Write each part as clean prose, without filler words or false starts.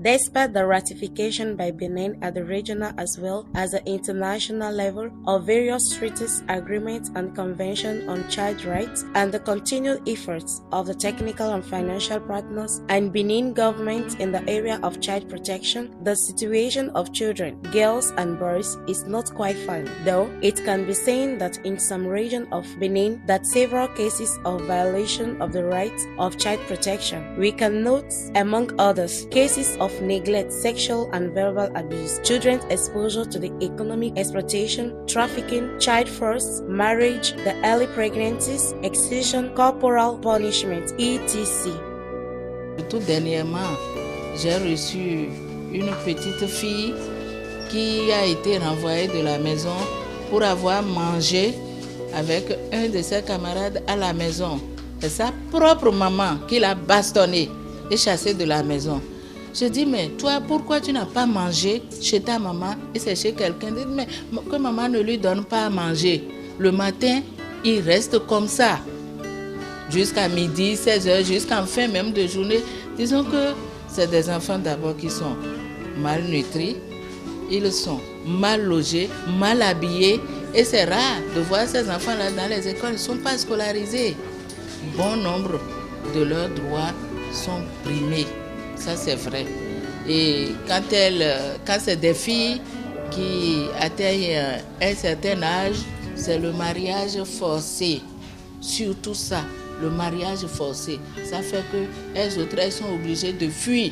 Despite the ratification by Benin at the regional as well as the international level of various treaties, agreements, and conventions on child rights, and the continued efforts of the technical and financial partners and Benin government in the area of child protection, the situation of children, girls, and boys is not quite fine, though it can be seen that in some region of Benin that several cases of violation of the rights of child protection. We can note, among others, cases of neglect, sexual and verbal abuse, children's exposure to the economic exploitation, trafficking, child force, marriage, the early pregnancies, excision, corporal punishment, etc. Tout dernièrement, j'ai reçu une petite fille qui a été renvoyée de la maison pour avoir mangé avec un de ses camarades à la maison. C'est sa propre maman qui l'a bastonné et chassé de la maison. Je dis, mais toi, pourquoi tu n'as pas mangé chez ta maman et c'est chez quelqu'un? Mais que maman ne lui donne pas à manger. Le matin, il reste comme ça. Jusqu'à midi, 16h, jusqu'en fin même de journée. Disons que c'est des enfants d'abord qui sont malnutris, ils sont mal logés, mal habillés. Et c'est rare de voir ces enfants-là dans les écoles, ils ne sont pas scolarisés. Bon nombre de leurs droits sont brimés. Ça, c'est vrai. Et quand c'est des filles qui atteignent un certain âge, c'est le mariage forcé. Surtout ça, le mariage forcé. Ça fait qu'elles sont obligées de fuir,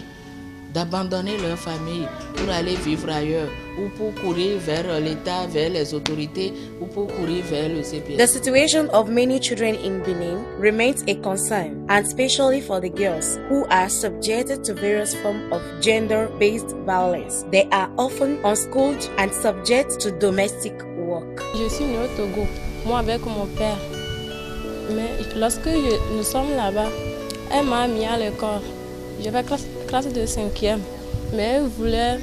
d'abandonner leur famille pour aller vivre ailleurs ou pour courir vers l'État, vers les autorités ou pour courir vers le CPS. The situation of many children in Benin remains a concern, and especially for the girls who are subjected to various forms of gender-based violence. They are often unschooled and subject to domestic work. Je suis née au Togo, moi avec mon père. Mais lorsque nous sommes là-bas, elle m'a mis à l'école. Je vais classe de 5e, mais elle voulait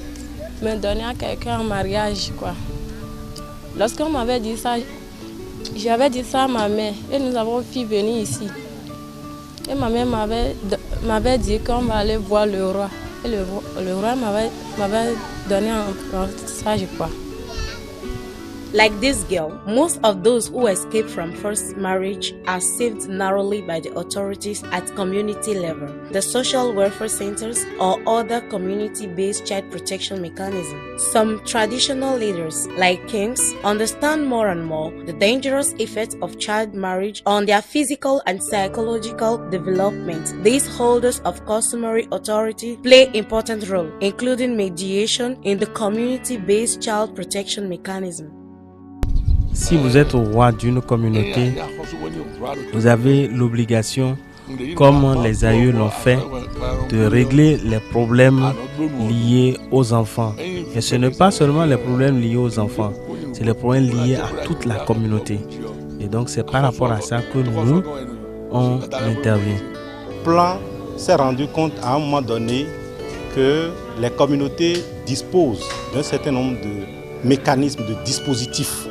me donner à quelqu'un en mariage, quoi. Lorsqu'on m'avait dit ça, j'avais dit ça à ma mère et nous avons pu venir ici. Et ma mère m'avait dit qu'on va aller voir le roi. Et le roi m'avait donné un message, quoi. Like this girl, most of those who escape from forced marriage are saved narrowly by the authorities at community level, the social welfare centers, or other community-based child protection mechanisms. Some traditional leaders, like kings, understand more and more the dangerous effects of child marriage on their physical and psychological development. These holders of customary authority play important role, including mediation in the community-based child protection mechanism. Si vous êtes au roi d'une communauté, vous avez l'obligation, comme les aïeux l'ont fait, de régler les problèmes liés aux enfants. Et ce n'est pas seulement les problèmes liés aux enfants, c'est les problèmes liés à toute la communauté. Et donc c'est par rapport à ça que nous, on intervient. Le plan s'est rendu compte à un moment donné que les communautés disposent d'un certain nombre de mécanismes, de dispositifs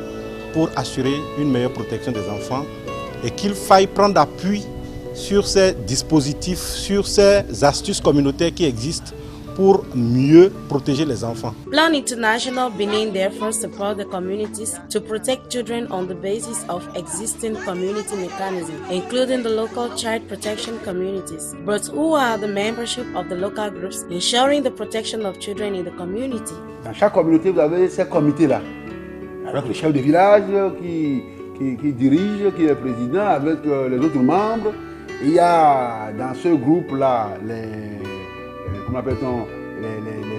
pour assurer une meilleure protection des enfants et qu'il faille prendre appui sur ces dispositifs, sur ces astuces communautaires qui existent pour mieux protéger les enfants. Plan International Benin therefore support the communities to protect children on the basis of existing community mechanisms, including the local child protection communities. But who are the membership of the local groups ensuring the protection of children in the community? Dans chaque communauté, vous avez ces comités-là, avec le chef de village qui dirige, qui est président, avec les autres membres. Il y a dans ce groupe-là les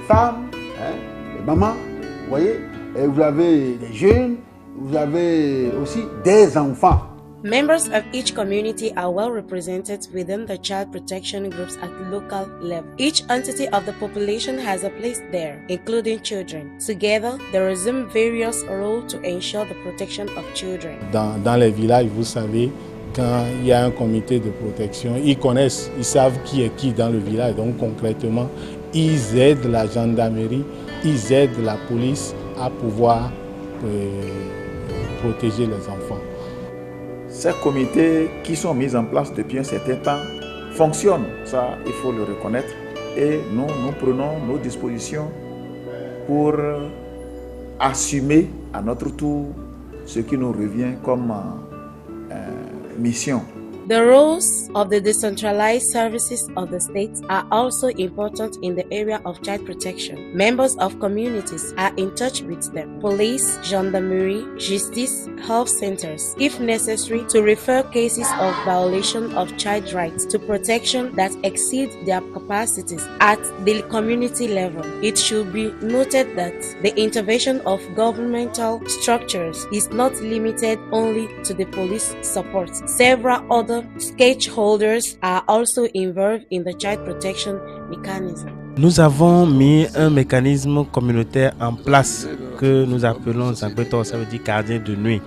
femmes, hein, les mamans, vous voyez. Et vous avez les jeunes, vous avez aussi des enfants. Members of each community are well represented within the child protection groups at local level. Each entity of the population has a place there, including children. Together, they resume various roles to ensure the protection of children. Dans les villages, vous savez, quand il y a un comité de protection, ils connaissent, ils savent qui est qui dans le village. Donc concrètement, ils aident la gendarmerie, ils aident la police à pouvoir protéger les enfants. Ces comités qui sont mis en place depuis un certain temps fonctionnent, ça il faut le reconnaître. et nous prenons nos dispositions pour assumer à notre tour ce qui nous revient comme mission. The roles of the decentralized services of the state are also important in the area of child protection. Members of communities are in touch with them, police, gendarmerie, justice, health centers, if necessary, to refer cases of violation of child rights to protection that exceed their capacities at the community level. It should be noted that the intervention of governmental structures is not limited only to the police support. Several other stakeholders are also involved in the child protection mechanism. Nous avons mis un mécanisme communautaire en place que nous appelons Zangbeto, ça veut dire gardien de nuit.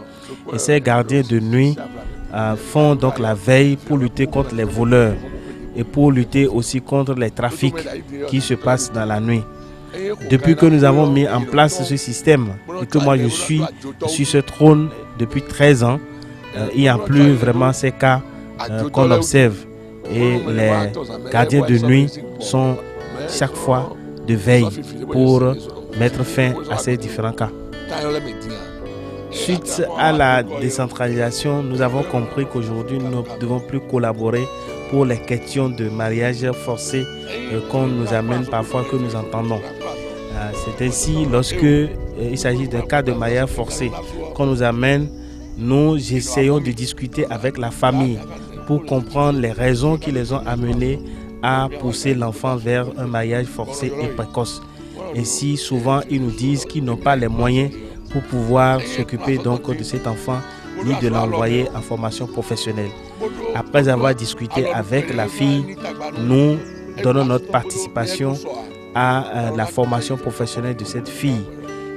Et ces gardiens de nuit font donc la veille pour lutter contre les voleurs et pour lutter aussi contre les trafics qui se passent dans la nuit. Depuis que nous avons mis en place ce système et que moi je suis sur ce trône depuis 13 ans, il n'y a plus vraiment ces cas qu'on observe et les gardiens de nuit sont chaque fois de veille pour mettre fin à ces différents cas. Suite à la décentralisation, nous avons compris qu'aujourd'hui nous ne devons plus collaborer pour les questions de mariage forcé qu'on nous amène parfois, que nous entendons. C'est ainsi lorsque il s'agit d'un cas de mariage forcé qu'on nous amène, nous essayons de discuter avec la famille pour comprendre les raisons qui les ont amenés à pousser l'enfant vers un mariage forcé et précoce. Ainsi, souvent, ils nous disent qu'ils n'ont pas les moyens pour pouvoir s'occuper donc de cet enfant ni de l'envoyer en formation professionnelle. Après avoir discuté avec la fille, nous donnons notre participation à la formation professionnelle de cette fille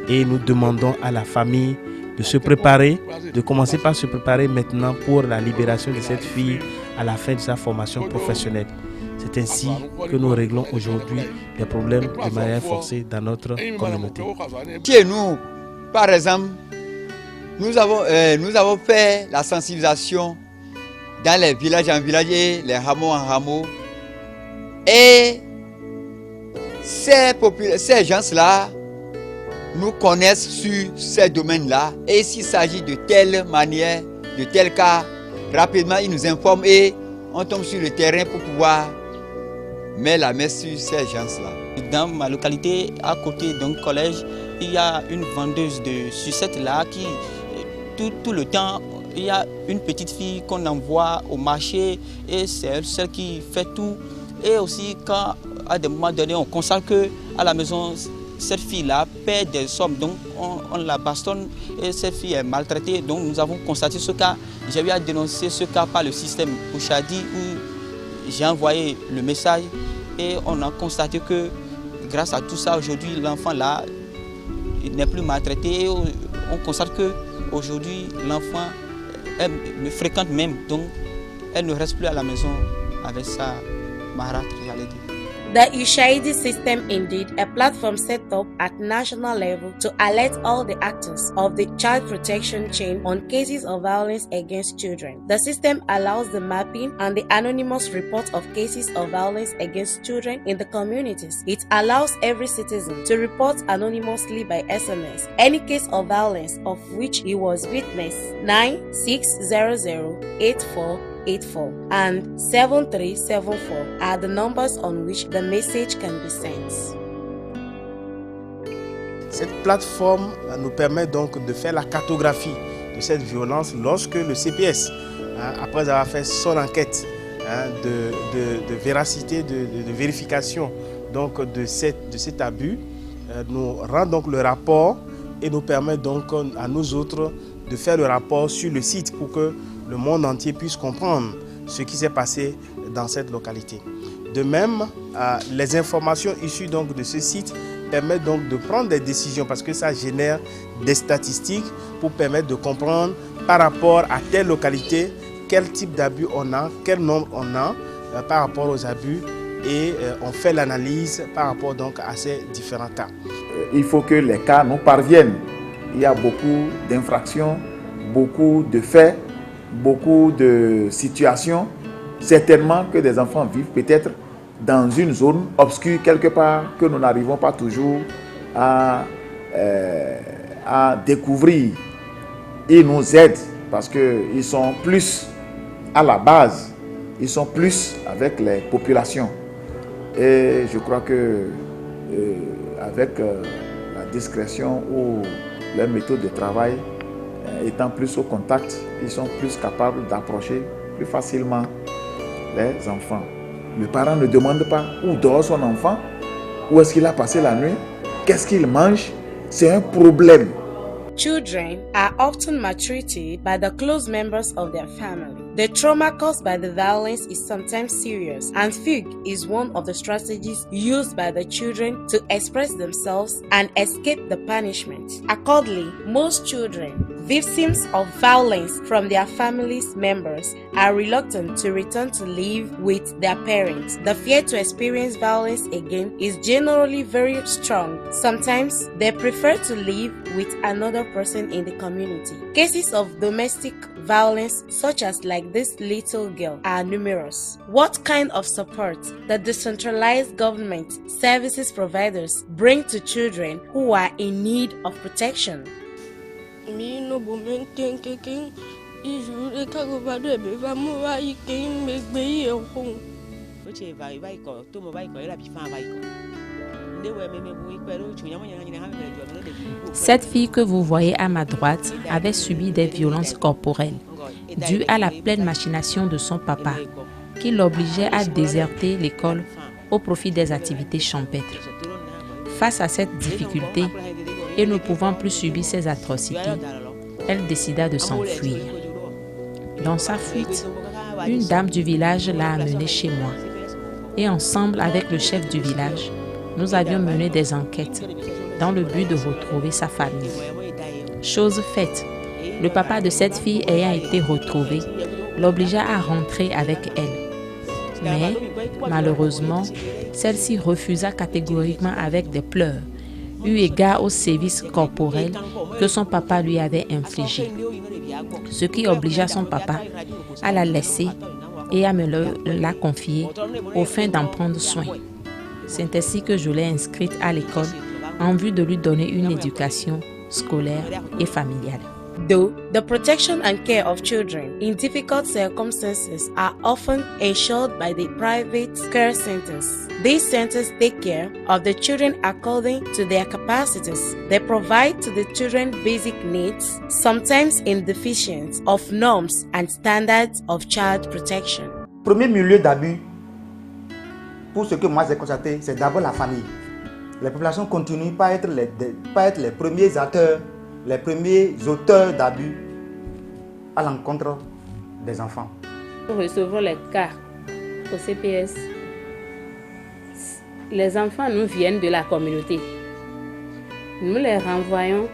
et nous demandons à la famille de se préparer, de commencer par se préparer maintenant pour la libération de cette fille à la fin de sa formation professionnelle. C'est ainsi que nous réglons aujourd'hui les problèmes de mariage forcé dans notre communauté. Chez nous, par exemple, nous avons fait la sensibilisation dans les villages en village et les hameaux en hameaux. Et ces gens-là nous connaissent sur ces domaines-là. Et s'il s'agit de telle manière, de tel cas, rapidement ils nous informent et on tombe sur le terrain pour pouvoir mettre la main sur ces gens-là. Dans ma localité, à côté d'un collège, il y a une vendeuse de sucettes là qui, tout le temps, il y a une petite fille qu'on envoie au marché et c'est celle qui fait tout. Et aussi quand à des moments donnés on constate qu'à la maison, cette fille-là perd des sommes, donc on la bastonne et cette fille est maltraitée. Donc nous avons constaté ce cas. J'ai eu à dénoncer ce cas par le système Ouchadi où j'ai envoyé le message et on a constaté que grâce à tout ça, aujourd'hui l'enfant-là n'est plus maltraité. On constate qu'aujourd'hui l'enfant me fréquente même, donc elle ne reste plus à la maison avec sa marâtre, j'allais dire. The Ushahidi system indeed a platform set up at national level to alert all the actors of the child protection chain on cases of violence against children. The system allows the mapping and the anonymous report of cases of violence against children in the communities. It allows every citizen to report anonymously by SMS any case of violence of which he was witness. 960084 and 7374 are the numbers on which the message can be sent. Cette plateforme nous permet donc de faire la cartographie de cette violence lorsque le CPS, après avoir fait son enquête de véracité, de vérification donc de cet abus, nous rend donc le rapport et nous permet donc à nous autres de faire le rapport sur le site pour que le monde entier puisse comprendre ce qui s'est passé dans cette localité. De même, les informations issues donc de ce site permettent donc de prendre des décisions parce que ça génère des statistiques pour permettre de comprendre par rapport à telle localité quel type d'abus on a, quel nombre on a par rapport aux abus et on fait l'analyse par rapport donc à ces différents cas. Il faut que les cas nous parviennent. Il y a beaucoup d'infractions, beaucoup de faits, beaucoup de situations, certainement que des enfants vivent peut-être dans une zone obscure quelque part que nous n'arrivons pas toujours à découvrir. Ils nous aident parce qu'ils sont plus à la base, ils sont plus avec les populations. Et je crois que avec la discrétion ou leur méthode de travail, étant plus au contact, ils sont plus capables d'approcher plus facilement les enfants. Le parent ne demande pas où dort son enfant, où est-ce qu'il a passé la nuit, qu'est-ce qu'il mange. C'est un problème. Children are often maltreated by the close members of their family. The trauma caused by the violence is sometimes serious, and fugue is one of the strategies used by the children to express themselves and escape the punishment. Accordingly, most children, victims of violence from their family's members, are reluctant to return to live with their parents. The fear to experience violence again is generally very strong. Sometimes they prefer to live with another person in the community. Cases of domestic violence, such as like this little girl, are numerous. What kind of support the decentralized government services providers bring to children who are in need of protection? Cette fille que vous voyez à ma droite avait subi des violences corporelles dues à la pleine machination de son papa, qui l'obligeait à déserter l'école au profit des activités champêtres. Face à cette difficulté, et ne pouvant plus subir ces atrocités, elle décida de s'enfuir. Dans sa fuite, une dame du village l'a amenée chez moi. Et ensemble avec le chef du village, nous avions mené des enquêtes dans le but de retrouver sa famille. Chose faite, le papa de cette fille ayant été retrouvé, l'obligea à rentrer avec elle. Mais, malheureusement, celle-ci refusa catégoriquement avec des pleurs, eu égard aux sévices corporels que son papa lui avait infligés, ce qui obligea son papa à la laisser et à me la confier au fin d'en prendre soin. C'est ainsi que je l'ai inscrite à l'école en vue de lui donner une éducation scolaire et familiale. Though the protection and care of children in difficult circumstances are often ensured by the private care centers, these centers take care of the children according to their capacities. They provide to the children basic needs, sometimes in deficiency of norms and standards of child protection. Premier milieu d'abus, pour ce que moi j'ai constaté, c'est d'abord la famille. Les populations continuent pas être les premiers acteurs, les premiers auteurs d'abus à l'encontre des enfants. Nous recevons les cas au CPS. Les enfants nous viennent de la communauté. Nous les renvoyons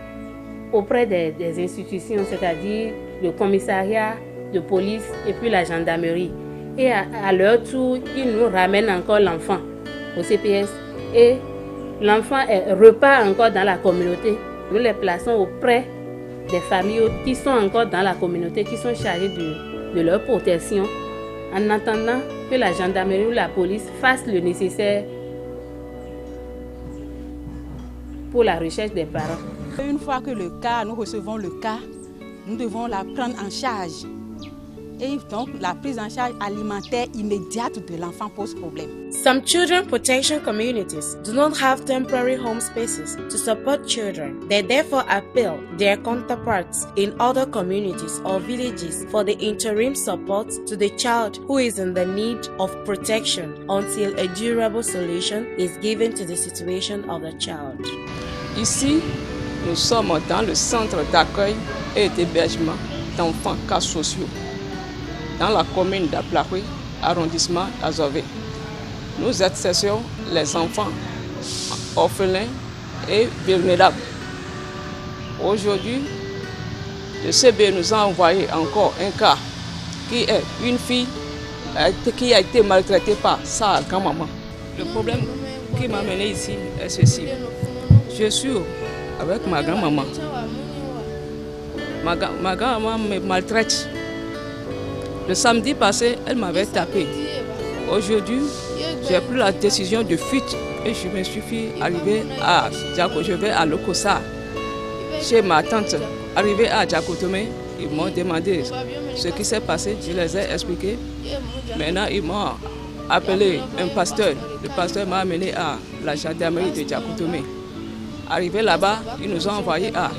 auprès des institutions, c'est-à-dire le commissariat de police et puis la gendarmerie. Et à leur tour, ils nous ramènent encore l'enfant au CPS. Et l'enfant repart encore dans la communauté. Nous les plaçons auprès des familles qui sont encore dans la communauté, qui sont chargées de leur protection, en attendant que la gendarmerie ou la police fasse le nécessaire pour la recherche des parents. Une fois que nous recevons le cas, nous devons la prendre en charge. Et donc, la prise en charge alimentaire immédiate de l'enfant pose problème. Some children protection communities do not have temporary home spaces to support children. They therefore appeal their counterparts in other communities or villages for the interim support to the child who is in the need of protection until a durable solution is given to the situation of the child. Ici, nous sommes dans le centre d'accueil et d'hébergement d'enfants cas sociaux, dans la commune d'Aplahui, arrondissement d'Azové. Nous accessons les enfants orphelins et vulnérables. Aujourd'hui, le CB nous a envoyé encore un cas qui est une fille qui a été maltraitée par sa grand-maman. Le problème qui m'a mené ici est ceci. Je suis avec ma grand-maman. Ma grand-maman me maltraite. Le samedi passé, elle m'avait tapé. Aujourd'hui, j'ai pris la décision de fuite et je me suis arrivé à Djako. Je vais à Lokosa, chez ma tante. Arrivé à Djakotome, ils m'ont demandé ce qui s'est passé, je les ai expliqué. Maintenant, ils m'ont appelé un pasteur. Le pasteur m'a amené à la gendarmerie de Djakotome. Arrivé là-bas, ils nous ont envoyés à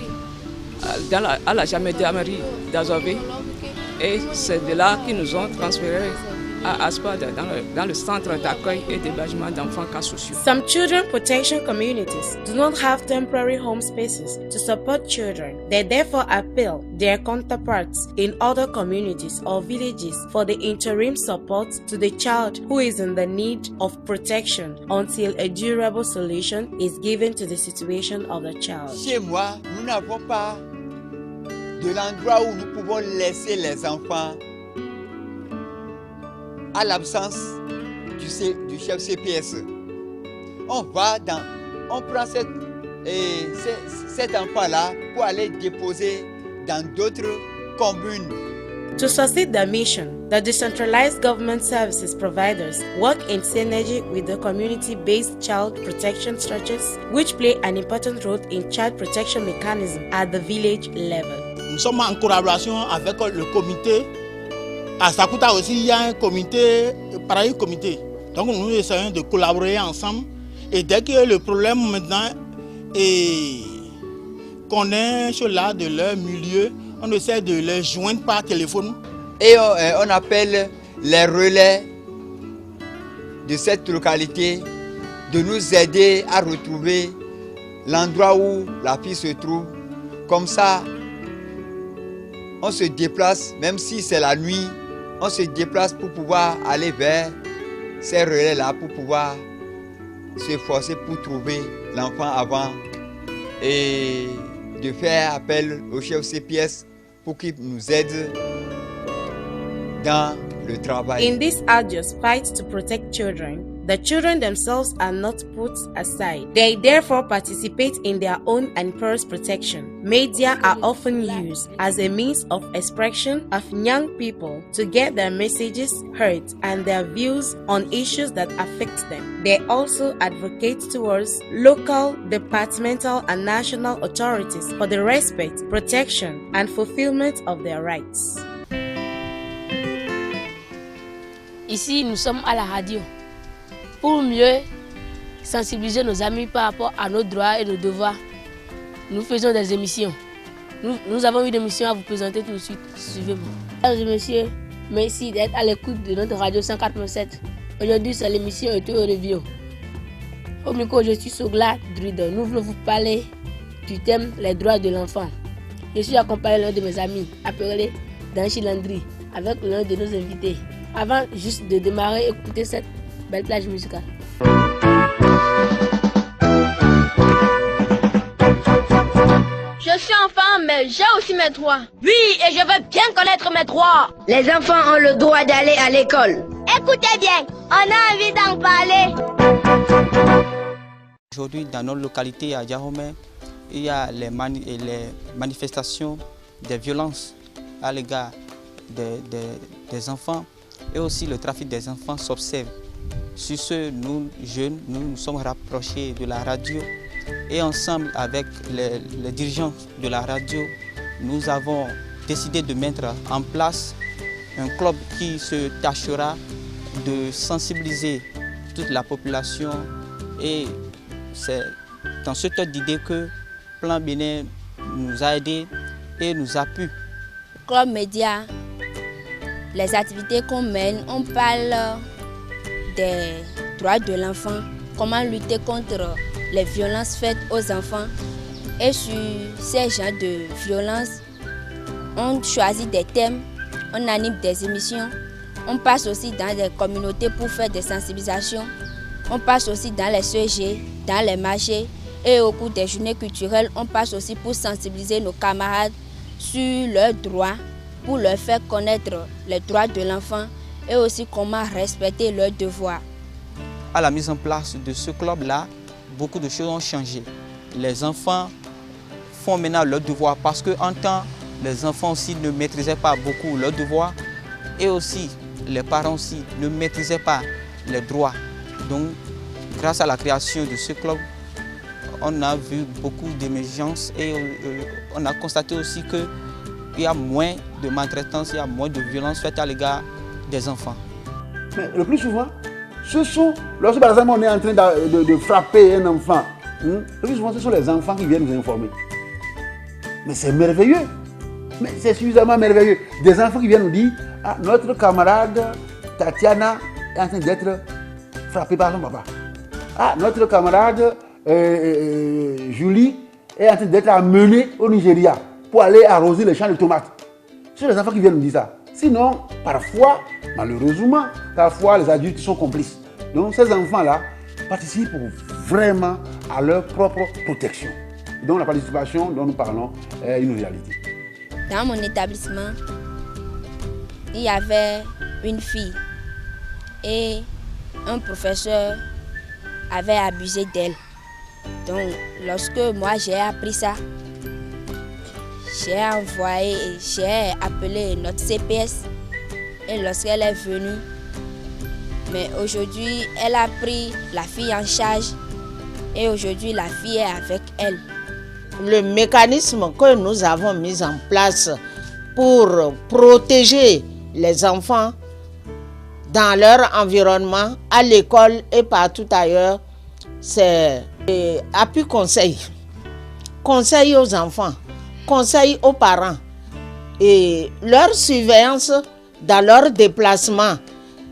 la gendarmerie d'Azové. Et c'est de là qu'ils nous ont transférés à Aspad, dans le centre d'accueil et d'hébergement d'enfants cas sociaux. Some children protection communities do not have temporary home spaces to support children. They therefore appeal their counterparts in other communities or villages for the interim support to the child who is in the need of protection until a durable solution is given to the situation of the child. Chez moi, nous n'avons pas de l'endroit où nous pouvons laisser les enfants à l'absence du chef CPS. On prend cet enfant-là pour aller déposer dans d'autres communes. To succeed the mission, the decentralized government services providers work in synergy with the community-based child protection structures, which play an important role in child protection mechanism at the village level. Nous sommes en collaboration avec le comité. À Sakuta aussi, il y a un comité, pareil comité. Donc nous essayons de collaborer ensemble. Et dès que le problème maintenant est qu'on est là de leur milieu, on essaie de les joindre par téléphone. Et on appelle les relais de cette localité de nous aider à retrouver l'endroit où la fille se trouve. Comme ça, on se déplace, même si c'est la nuit, on se déplace pour pouvoir aller vers ces relais-là, pour pouvoir s'efforcer pour trouver l'enfant avant et de faire appel au chef CPS pour qu'il nous aide dans le travail. In this arduous fight to protect children, the children themselves are not put aside. They therefore participate in their own and peers' protection. Media are often used as a means of expression of young people to get their messages heard and their views on issues that affect them. They also advocate towards local, departmental and national authorities for the respect, protection and fulfillment of their rights. Ici, nous sommes à la radio pour mieux sensibiliser nos amis par rapport à nos droits et nos devoirs. Nous faisons des émissions. Nous avons une émission à vous présenter tout de suite. Suivez-moi. Mesdames et messieurs, merci d'être à l'écoute de notre radio 104.7. Aujourd'hui, c'est l'émission Eto Review. Au micro, je suis Sogla Druide. Nous voulons vous parler du thème les droits de l'enfant. Je suis accompagné l'un de mes amis, appelé Danchi Landry, avec l'un de nos invités. Avant juste de démarrer, écoutez cette belle plage musicale. Je suis enfant, mais j'ai aussi mes droits. Oui, et je veux bien connaître mes droits. Les enfants ont le droit d'aller à l'école. Écoutez bien, on a envie d'en parler. Aujourd'hui, dans notre localité à Djahomey, il y a les manifestations des violences à l'égard des enfants. Et aussi le trafic des enfants s'observe. Sur ce, nous, jeunes, nous sommes rapprochés de la radio et ensemble avec les dirigeants de la radio, nous avons décidé de mettre en place un club qui se tâchera de sensibiliser toute la population et c'est dans cette ordre d'idée que Plan Bénin nous a aidés et nous appuie. Club Média. Les activités qu'on mène, on parle des droits de l'enfant, comment lutter contre les violences faites aux enfants. Et sur ces genres de violences, on choisit des thèmes, on anime des émissions, on passe aussi dans des communautés pour faire des sensibilisations, on passe aussi dans les CG, dans les marchés et au cours des journées culturelles, on passe aussi pour sensibiliser nos camarades sur leurs droits, pour leur faire connaître les droits de l'enfant et aussi comment respecter leurs devoirs. À la mise en place de ce club-là, beaucoup de choses ont changé. Les enfants font maintenant leurs devoirs parce qu'en temps, les enfants aussi ne maîtrisaient pas beaucoup leurs devoirs et aussi les parents aussi ne maîtrisaient pas les droits. Donc, grâce à la création de ce club, on a vu beaucoup d'émergence et on a constaté aussi qu'il y a moins de maltraitance, il y a moins de violence faite à l'égard des enfants. Mais le plus souvent, lorsque par exemple on est en train de frapper un enfant, le plus souvent ce sont les enfants qui viennent nous informer. Mais c'est merveilleux, mais c'est suffisamment merveilleux. Des enfants qui viennent nous dire, ah, notre camarade Tatiana est en train d'être frappée par son papa. Ah, notre camarade Julie est en train d'être amenée au Nigeria pour aller arroser les champs de tomates. Ce sont les enfants qui viennent nous dire ça. Sinon, parfois, malheureusement, parfois les adultes sont complices. Donc ces enfants-là participent vraiment à leur propre protection. Donc la participation dont nous parlons est une réalité. Dans mon établissement, il y avait une fille et un professeur avait abusé d'elle. Donc lorsque moi j'ai appris ça, j'ai appelé notre CPS et lorsqu'elle est venue, mais aujourd'hui elle a pris la fille en charge et aujourd'hui la fille est avec elle. Le mécanisme que nous avons mis en place pour protéger les enfants dans leur environnement, à l'école et partout ailleurs, c'est appui conseil. Conseil aux enfants, conseil aux parents et leur surveillance dans leur déplacement,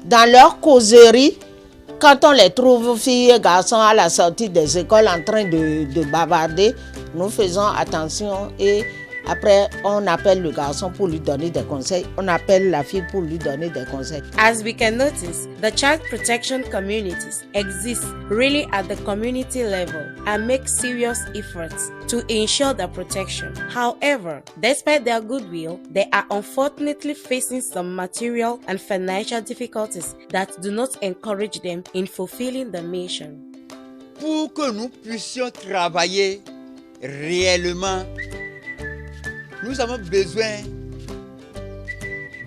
dans leur causerie. Quand on les trouve, filles et garçons, à la sortie des écoles en train de bavarder, nous faisons attention et après on appelle le garçon pour lui donner des conseils, on appelle la fille pour lui donner des conseils. As we can notice, the child protection communities exist really at the community level and make serious efforts to ensure their protection. However, despite their goodwill, they are unfortunately facing some material and financial difficulties that do not encourage them in fulfilling the mission. Pour que nous puissions travailler réellement, nous avons besoin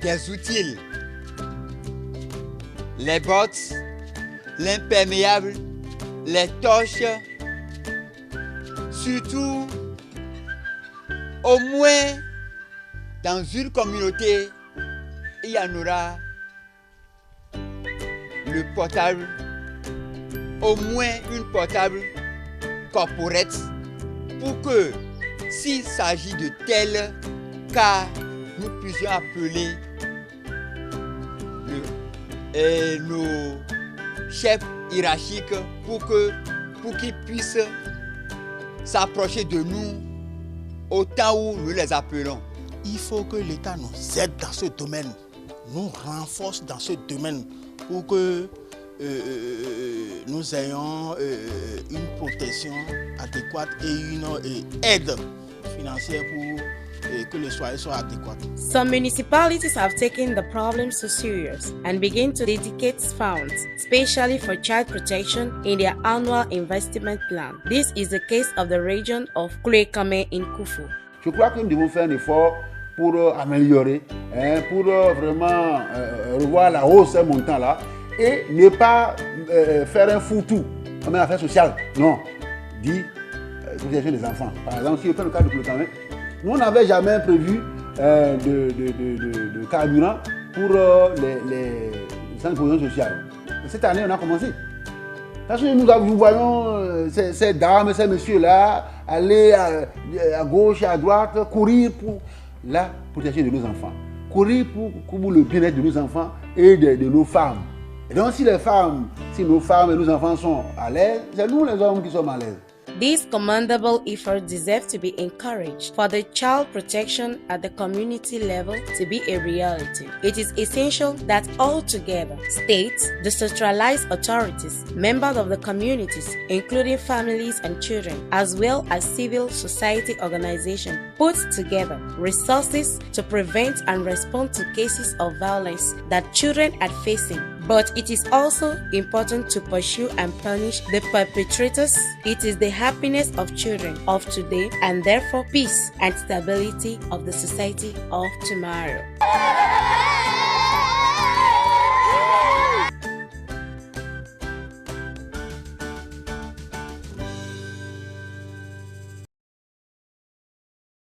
des outils, les bottes, l'imperméable, les torches, surtout au moins dans une communauté, il y en aura le portable, au moins une portable corporate pour que s'il s'agit de tel cas, nous puissions appeler nos chefs hiérarchiques pour qu'ils puissent s'approcher de nous au temps où nous les appelons. Il faut que l'État nous aide dans ce domaine, nous renforce dans ce domaine pour que nous ayons une protection adéquate et une aide financière pour que les soins soient adéquats. Some municipalities have taken the problem so serious and begin to dedicate funds, especially for child protection, in their annual investment plan. This is the case of the region of Kulekame in Kufu. Je crois que nous devons faire un effort pour améliorer, pour vraiment revoir la hausse d'un montant là et ne pas faire un foutou en affaires sociales. Non, dit protection des enfants. Par exemple, si je prends le cas de Kulekame, nous n'avons jamais prévu de carburant pour les centres de protection sociale. Cette année, on a commencé. Parce que nous voyons ces dames et ces messieurs-là aller à gauche et à droite, courir pour la protection de nos enfants, courir pour le bien-être de nos enfants et de nos femmes. Et donc, si nos femmes et nos enfants sont à l'aise, c'est nous les hommes qui sommes à l'aise. These commendable efforts deserve to be encouraged for the child protection at the community level to be a reality. It is essential that all together, states, decentralized authorities, members of the communities, including families and children, as well as civil society organizations, put together resources to prevent and respond to cases of violence that children are facing. But it is also important to pursue and punish the perpetrators. It is the happiness of children of today and therefore peace and stability of the society of tomorrow.